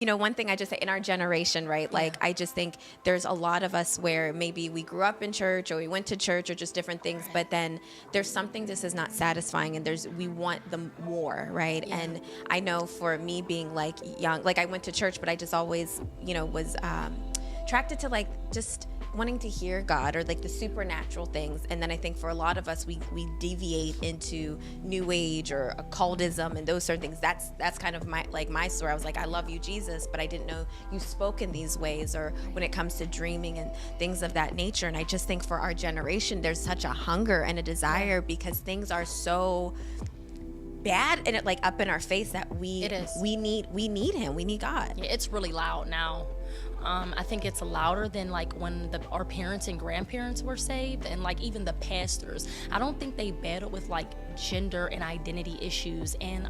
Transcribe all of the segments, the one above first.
One thing I just say in our generation, right? Like, I just think there's a lot of us where maybe we grew up in church or we went to church or just different things, but then there's something just is not satisfying and we want the more, right? Yeah. And I know for me being like young, like I went to church, but I just always, was attracted to like just wanting to hear God or like the supernatural things. And then I think for a lot of us, we deviate into new age or occultism and those certain things. That's kind of my story. I was like, I love you, Jesus, but I didn't know you spoke in these ways, or when it comes to dreaming and things of that nature. And I just think for our generation, there's such a hunger and a desire because things are so bad and it like up in our face that we need him. We need God. Yeah, it's really loud now. I think it's louder than like when our parents and grandparents were saved, and like even the pastors. I don't think they battled with like gender and identity issues and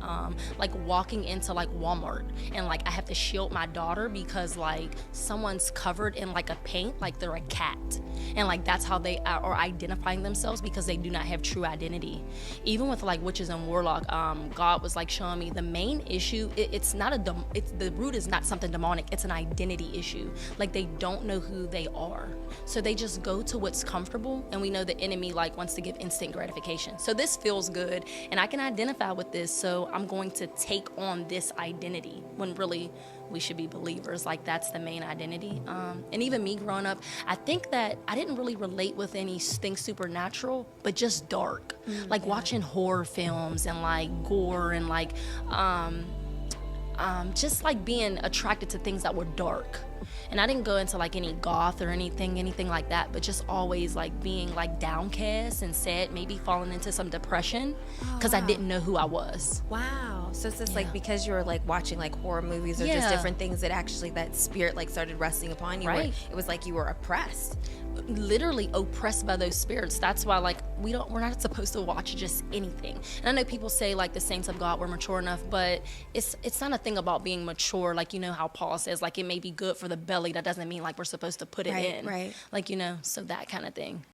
like walking into like Walmart and like I have to shield my daughter because like someone's covered in like a paint like they're a cat, and like that's how they are identifying themselves because they do not have true identity. Even with like witches and warlock, God was like showing me the main issue. It's not the root is not something demonic. It's an identity issue. Like they don't know who they are, so they just go to what's comfortable, and we know the enemy like wants to give instant gratification. So this feels good and I can identify with this, so I'm going to take on this identity when really we should be believers. Like that's the main identity. And even me growing up, I think that I didn't really relate with anything supernatural, but just dark. Like watching horror films and like gore and like just like being attracted to things that were dark. And I didn't go into like any goth or anything like that, but just always like being like downcast and sad, maybe falling into some depression because I didn't know who I was. Wow. So it's just like because you were like watching like horror movies or just different things that actually that spirit like started resting upon you. Right. It was like you were oppressed. Literally oppressed by those spirits. That's why like we're not supposed to watch just anything. And I know people say like the saints of God were mature enough, but it's not a thing about being mature. Like, how Paul says like it may be good for the belly. That doesn't mean like we're supposed to put it in. Right. Like, so that kind of thing.